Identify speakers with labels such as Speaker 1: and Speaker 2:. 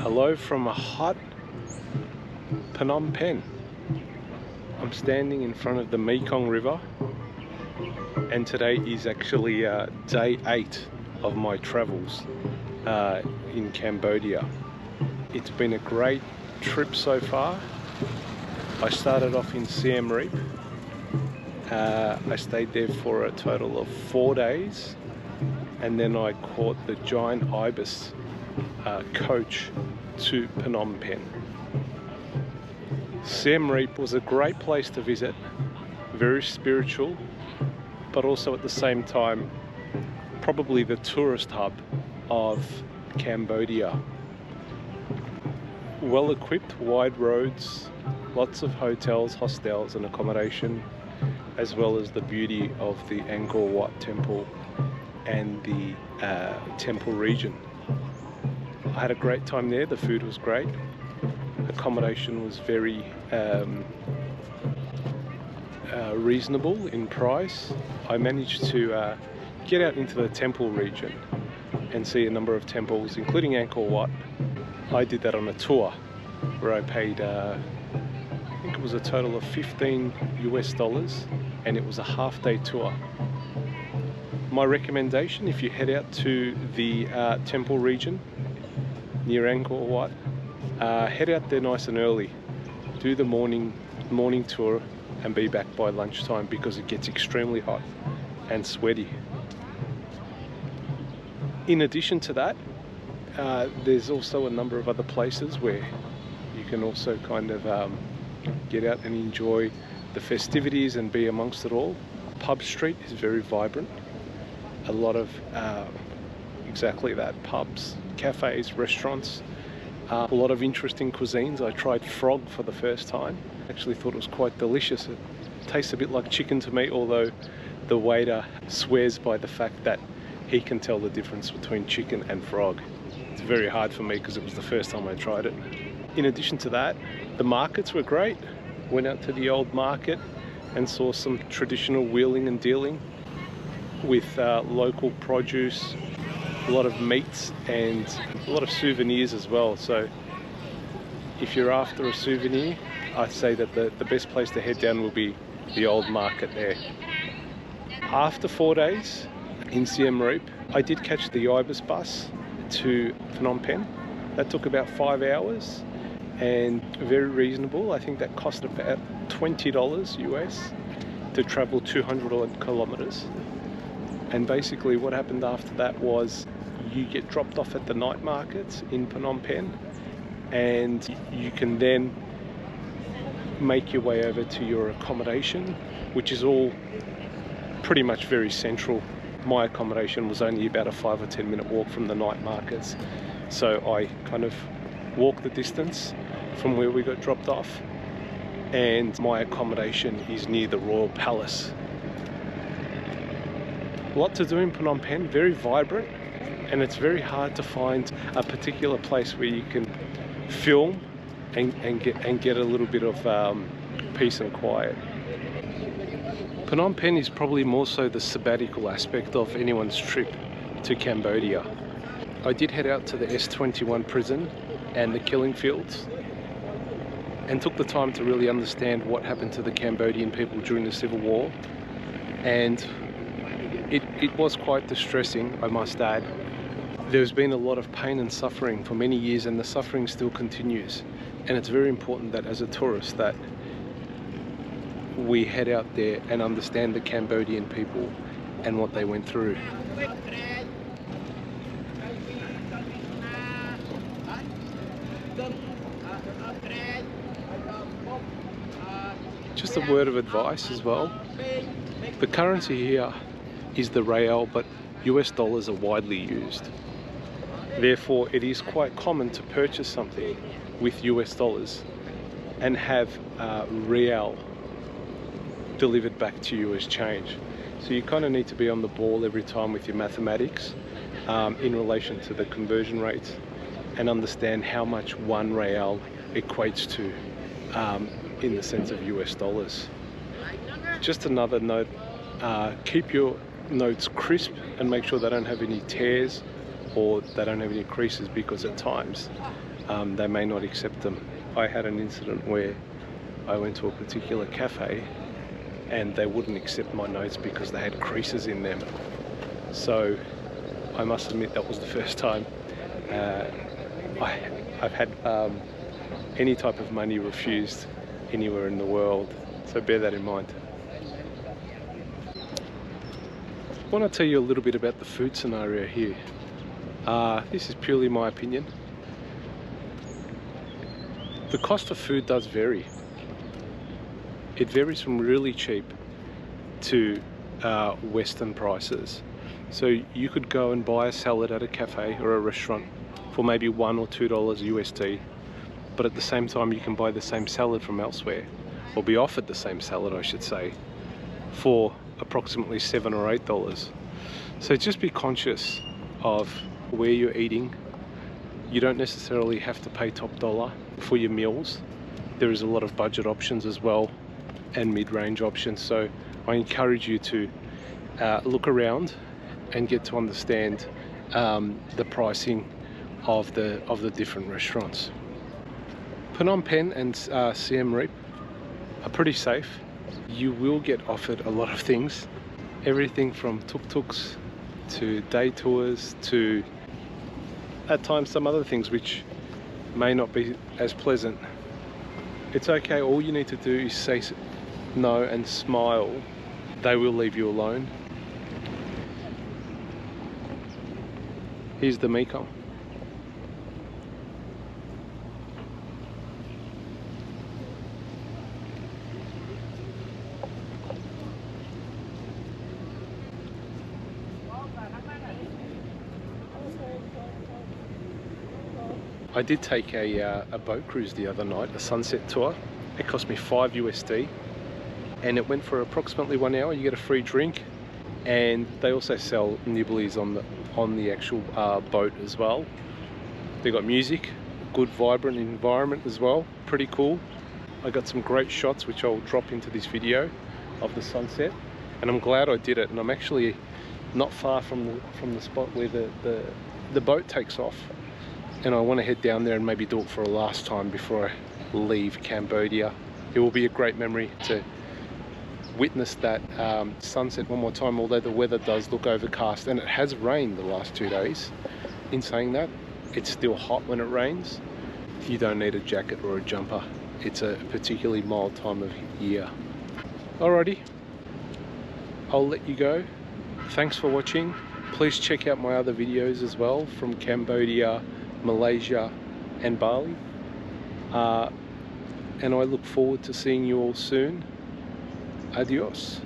Speaker 1: Hello from a hot Phnom Penh. I'm standing in front of the Mekong River, and today is actually day 8 of my travels in Cambodia. It's been a great trip so far. I started off in Siem Reap. I stayed there for a total of 4 days, and then I caught the giant ibis coach to Phnom Penh. Siem Reap was a great place to visit, very spiritual, but also at the same time probably the tourist hub of Cambodia. Well equipped, wide roads, lots of hotels, hostels and accommodation, as well as the beauty of the Angkor Wat temple and the temple region. I had a great time there. The food was great. Accommodation was very reasonable in price. I managed to get out into the temple region and see a number of temples, including Angkor Wat. I did that on a tour where I paid, I think it was a total of $15 US, and it was a half-day tour. My recommendation, if you head out to the temple region near Angkor Wat, head out there nice and early. Do the morning tour and be back by lunchtime, because it gets extremely hot and sweaty. In addition to that, there's also a number of other places where you can also kind of get out and enjoy the festivities and be amongst it all. Pub Street is very vibrant. A lot of exactly that, pubs, cafes, restaurants, a lot of interesting cuisines. I tried frog for the first time. Actually thought it was quite delicious. It tastes a bit like chicken to me, although the waiter swears by the fact that he can tell the difference between chicken and frog. It's very hard for me because it was the first time I tried it. In addition to that, the markets were great. Went out to the old market and saw some traditional wheeling and dealing with local produce, a lot of meats and a lot of souvenirs as well. So if you're after a souvenir, I'd say that the best place to head down will be the old market there. After 4 days in Siem Reap, I did catch the ibis bus to Phnom Penh. That took about 5 hours and very reasonable. I think that cost about $20 US to travel 200 kilometers. And basically what happened after that was you get dropped off at the night markets in Phnom Penh, and you can then make your way over to your accommodation, which is all pretty much very central. My accommodation was only about a 5 or 10 minute walk from the night markets, so I kind of walked the distance from where we got dropped off, and my accommodation is near the Royal Palace. A lot to do in Phnom Penh, very vibrant, and it's very hard to find a particular place where you can film and get a little bit of peace and quiet. Phnom Penh is probably more so the sabbatical aspect of anyone's trip to Cambodia. I did head out to the S21 prison and the killing fields, and took the time to really understand what happened to the Cambodian people during the Civil War, and it was quite distressing, I must add. There's been a lot of pain and suffering for many years, and the suffering still continues. And it's very important that as a tourist that we head out there and understand the Cambodian people and what they went through. Just a word of advice as well. The currency here is the real, but US dollars are widely used. Therefore, it is quite common to purchase something with US dollars and have real delivered back to you as change. So you kind of need to be on the ball every time with your mathematics in relation to the conversion rates, and understand how much one real equates to in the sense of US dollars. Just another note, keep your notes crisp and make sure they don't have any tears or they don't have any creases, because at times they may not accept them. I had an incident where I went to a particular cafe and they wouldn't accept my notes because they had creases in them. So I must admit that was the first time I've had any type of money refused anywhere in the world. So bear that in mind. I want to tell you a little bit about the food scenario here. This is purely my opinion. The cost of food does vary. It varies from really cheap to Western prices. So you could go and buy a salad at a cafe or a restaurant for maybe $1 or $2 USD, but at the same time you can buy the same salad from elsewhere, or be offered the same salad, I should say, for approximately $7 or $8. So just be conscious of where you're eating. You don't necessarily have to pay top dollar for your meals. There is a lot of budget options as well, and mid-range options. So I encourage you to look around and get to understand the pricing of the different restaurants. Phnom Penh and Siem Reap are pretty safe. You will get offered a lot of things, everything from tuk-tuks to day tours to at times some other things which may not be as pleasant. It's okay, all you need to do is say no and smile. They will leave you alone. Here's the Mekong. I did take a boat cruise the other night, a sunset tour. It cost me $5 USD and it went for approximately 1 hour. You get a free drink, and they also sell nibblies on the actual boat as well. They got music, good vibrant environment as well, pretty cool. I got some great shots which I'll drop into this video of the sunset, and I'm glad I did it. And I'm actually not far from the spot where the boat takes off, and I want to head down there and maybe do it for a last time before I leave Cambodia. It will be a great memory to witness that sunset one more time, although the weather does look overcast and it has rained the last 2 days. In saying that, it's still hot when it rains. You don't need a jacket or a jumper. It's a particularly mild time of year. Alrighty, I'll let you go. Thanks for watching. Please check out my other videos as well from Cambodia, Malaysia and Bali. And I look forward to seeing you all soon. Adios.